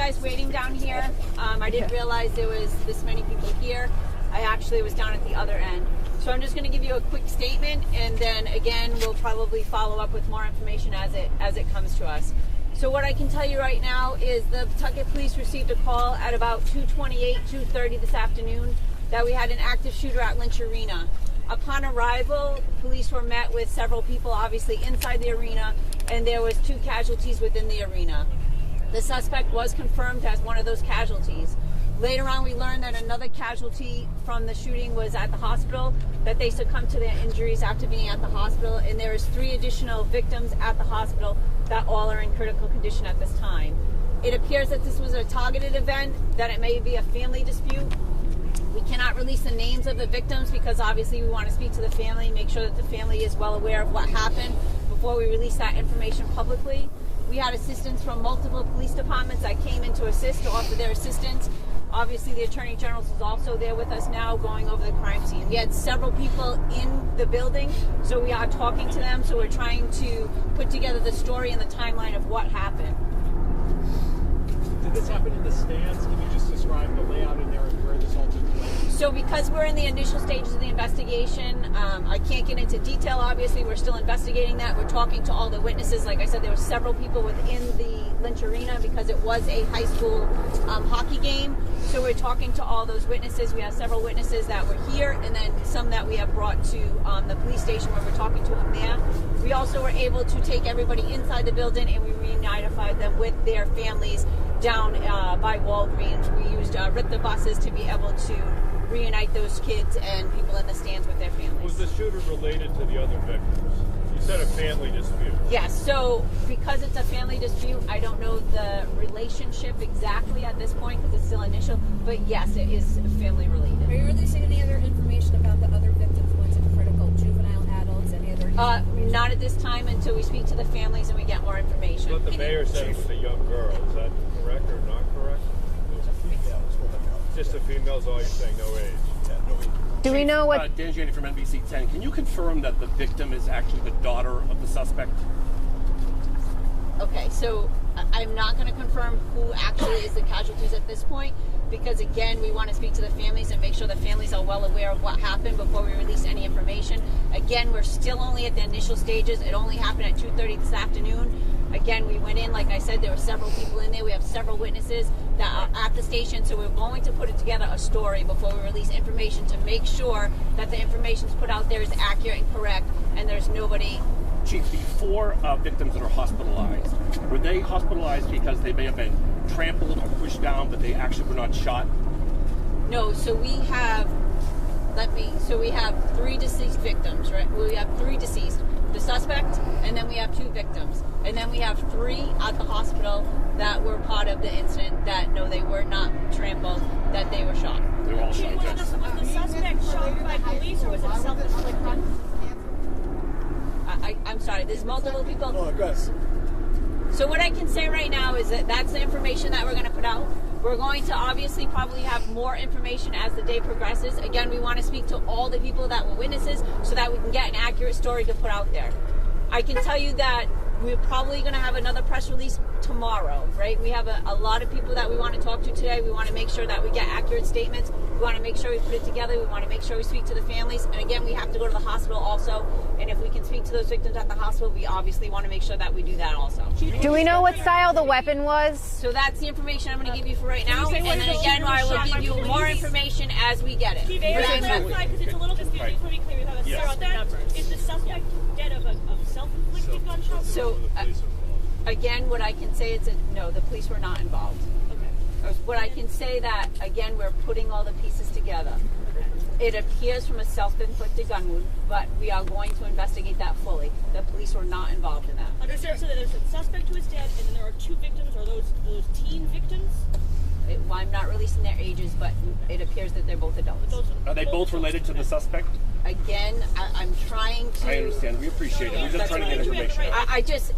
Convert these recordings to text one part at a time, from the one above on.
guys waiting down here. I didn't realize there was this many people here. I actually was down at the other end. So I'm just going to give you a quick statement, and then again we'll probably follow up with more information as it comes to us. So what I can tell you right now is the Pawtucket police received a call at about 2:28, 2:30 this afternoon that we had an active shooter at Lynch Arena. Upon arrival, police were met with several people obviously inside the arena, and there was 2 casualties within the arena. The suspect was confirmed as one of those casualties. Later on, we learned that another casualty from the shooting was at the hospital, that they succumbed to their injuries after being at the hospital, and there is 3 additional victims at the hospital that all are in critical condition at this time. It appears that this was a targeted event, that it may be a family dispute. We cannot release the names of the victims because obviously we want to speak to the family, make sure that the family is well aware of what happened before we release that information publicly. We had assistance from multiple police departments that came in to assist, to offer their assistance. Obviously, the Attorney General is also there with us now going over the crime scene. We had several people in the building, so we are talking to them. So we're trying to put together the story and the timeline of what happened. Did this happen in the stands? Can you just describe the layout in there and where this all took place? So because we're in the initial stages of the investigation, I can't get into detail, obviously. We're still investigating that. We're talking to all the witnesses. Like I said, there were several people within the Lynch Arena because it was a high school hockey game. So we're talking to all those witnesses. We have several witnesses that were here, and then some that we have brought to the police station where we're talking to them there. We also were able to take everybody inside the building, and we reunified them with their families down by Walgreens. We used Richter buses to be able to reunite those kids and people in the stands with their families. Was the shooter related to the other victims? You said a family dispute. Yes, so because it's a family dispute, I don't know the relationship exactly at this point because it's still initial, but yes, it is family related. Are you releasing any other information about the other victims, ones in critical, juvenile, adults, any other not at this time until we speak to the families and we get more information. But the mayor said it was a young girl. Is that correct or not correct? It was a female. Just the females, all you're saying, no age. Yeah, no age. Do we know what... Dan Janney from NBC 10. Can you confirm that the victim is actually the daughter of the suspect? Okay, so I'm not going to confirm who actually is the casualties at this point because, again, we want to speak to the families and make sure the families are well aware of what happened before we release any information. Again, we're still only at the initial stages. It only happened at 2:30 this afternoon. Again, we went in, like I said, there were several people in there. We have several witnesses that are at the station, so we're going to put it together a story before we release information to make sure that the information put out there is accurate and correct, and there's nobody... Chief, the 4 victims that are hospitalized, were they hospitalized because they may have been trampled or pushed down, but they actually were not shot? No, so we have... we have 3 deceased victims, right? We have 3 deceased. The suspect, and then we have 2 victims. And then we have 3 at the hospital that were part of the incident that, no, they were not trampled, that they were shot. They were all shot. Was the suspect shot by police, or was it self-inflicted? I'm sorry, there's multiple people. Oh, good. So what I can say right now is that that's the information that we're going to put out. We're going to obviously probably have more information as the day progresses. Again, we want to speak to all the people that were witnesses so that we can get an accurate story to put out there. I can tell you that we're probably going to have another press release tomorrow, right? We have a lot of people that we want to talk to today. We want to make sure that we get accurate statements. We want to make sure we put it together. We want to make sure we speak to the families. And again, we have to go to the hospital also. And if we can speak to those victims at the hospital, we obviously want to make sure that we do that also. Do we know what style the weapon was? So that's the information I'm going to give you for right now. And then again, I will give you more information as we get it. Because it's a little confusing. Just want to be clear about that. Is the suspect dead of a self-inflicted gunshot? So, again, what I can say is that no, the police were not involved. Okay. What I can say that, again, we're putting all the pieces together. It appears from a self-inflicted gun wound, but we are going to investigate that fully. The police were not involved in that. Understand? So there's a suspect who is dead, and then there are 2 victims. Are those teen victims? Well, I'm not releasing their ages, but it appears that they're both adults. Are they both related to the suspect? Again, I'm trying to... I understand. We appreciate it. We're just trying to get information.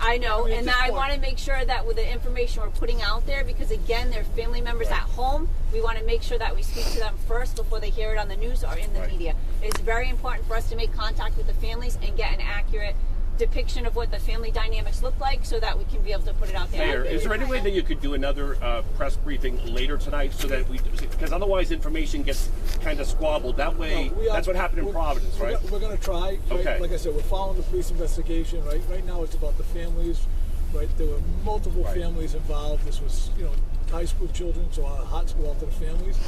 I know, and I want to make sure that with the information we're putting out there, because again, they're family members at home, we want to make sure that we speak to them first before they hear it on the news or in the media. It's very important for us to make contact with the families and get an accurate depiction of what the family dynamics look like so that we can be able to put it out there. Mayor, is there any way that you could do another press briefing later tonight so that because otherwise information gets kind of squabbled. That way, that's what happened in Providence, right? We're going to try. Right? Okay. Like I said, we're following the police investigation. Right now, it's about the families. Right, there were multiple families involved. This was, high school children, so our hearts go out to the families,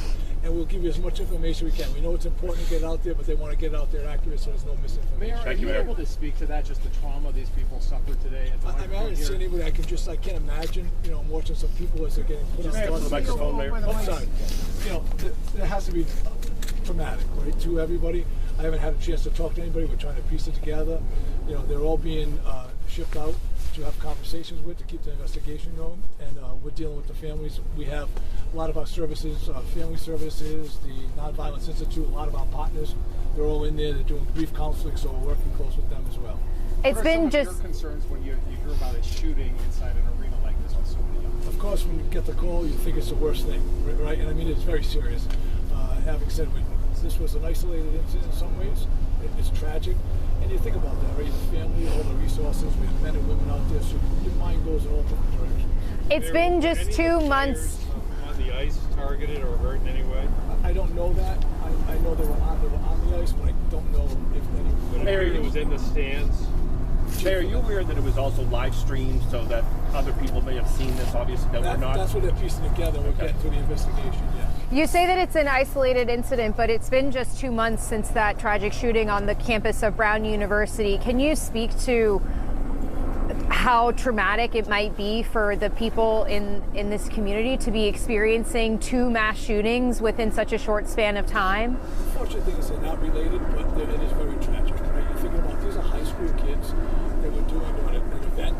and we'll give you as much information we can. We know it's important to get out there, but they want to get out there accurate so there's no misinformation. Mayor, are you able to speak to that, just the trauma these people suffered today? At the I didn't see anybody. I can't imagine. I'm watching some people as they're getting put on the microphone, Mayor. I'm sorry. There has to be traumatic, right, to everybody. I haven't had a chance to talk to anybody. We're trying to piece it together. They're all being shipped out to have conversations with to keep the investigation going, and we're dealing with the families. We have a lot of our services, family services, the Nonviolence Institute, a lot of our partners. They're all in there. They're doing grief counseling, so we're working close with them as well. It's been What are some just of your concerns when you hear about a shooting inside an arena like this with so many young people? Of course, when you get the call, you think it's the worst thing, right? And I mean, it's very serious. Having said this was an isolated incident in some ways. It's tragic. And you think about that, right? The family, all the resources, we have men and women out there, so your mind goes in all different directions. it's been just 2 months. On the ice, targeted or hurt in any way? I don't know that. I know they were on the ice, but I don't know if any. But Mayor, it was in the stands. Mayor, are you aware that it was also live streamed so that other people may have seen this, obviously, that we're not? That's what they're piecing together. We're getting through the investigation, yes. You say that it's an isolated incident, but it's been just 2 months since that tragic shooting on the campus of Brown University. Can you speak to how traumatic it might be for the people in this community to be experiencing 2 mass shootings within such a short span of time? The fortunate thing is they're not related, but it is very tragic, right? You're thinking about these are high school kids. They were doing an event.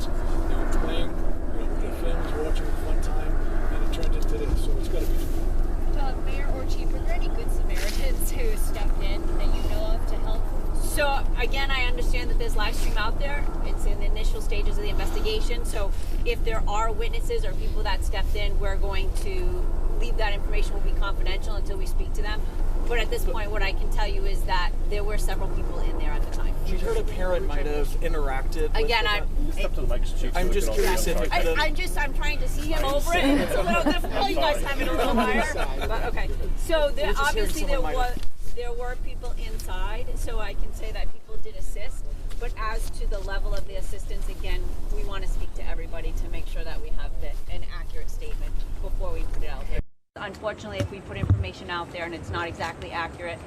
They were playing, with their families watching a fun time, and it turned into this. So it's got to be traumatic. Mayor or Chief, were there any good Samaritans who stepped in that you know of to help? So again, I understand that there's live stream out there. It's in the initial stages of the investigation. So if there are witnesses or people that stepped in, we're going to leave that information will be confidential until we speak to them. But at this point, what I can tell you is that there were several people in there at the time. We heard a parent might have interacted. Again, I'm just curious if it could have. I'm trying to see him over it, and it's a little difficult. You guys have it a little higher. But okay. So obviously there were people inside, so I can say that people did assist. But as to the level of the assistance, again, we want to speak to everybody to make sure that we have an accurate statement before we put it out there. Unfortunately, if we put information out there and it's not exactly accurate,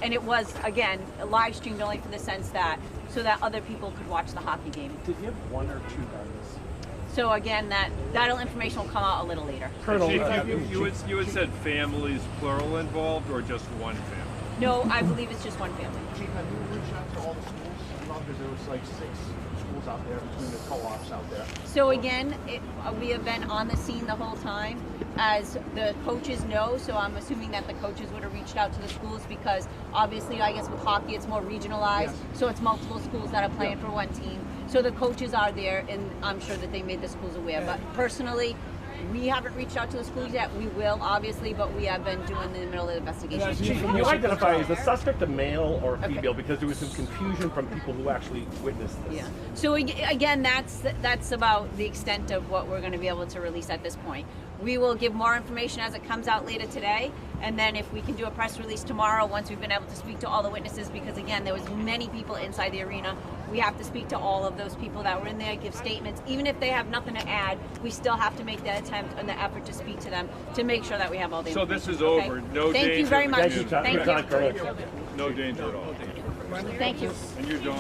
and it was, again, live streamed only for the sense that, so that other people could watch the hockey game. Did you have 1 or 2 guns? So again, that information will come out a little later. Colonel, you had said families plural involved or just one family? No, I believe it's just one family. Chief, have you reached out to all the schools? Because there was like 6 schools out there between the co-ops out there. So again, we have been on the scene the whole time, as the coaches know. So I'm assuming that the coaches would have reached out to the schools because obviously, I guess with hockey, it's more regionalized. Yes. So it's multiple schools that are playing for one team. So the coaches are there, and I'm sure that they made the schools aware. But personally, we haven't reached out to the schools yet. We will, obviously, but we have been doing the middle of the investigation. Chief, can you identify is the suspect a male or a female? Because there was some confusion from people who actually witnessed this. Yeah. So again, that's about the extent of what we're going to be able to release at this point. We will give more information as it comes out later today, and then if we can do a press release tomorrow once we've been able to speak to all the witnesses, because again, there was many people inside the arena. We have to speak to all of those people that were in there, give statements. Even if they have nothing to add, we still have to make the attempt and the effort to speak to them to make sure that we have all the information. So this is over. Okay? No danger. Thank you very much. Thank you. Thank you. No danger at all. Thank you. And you're Dawn.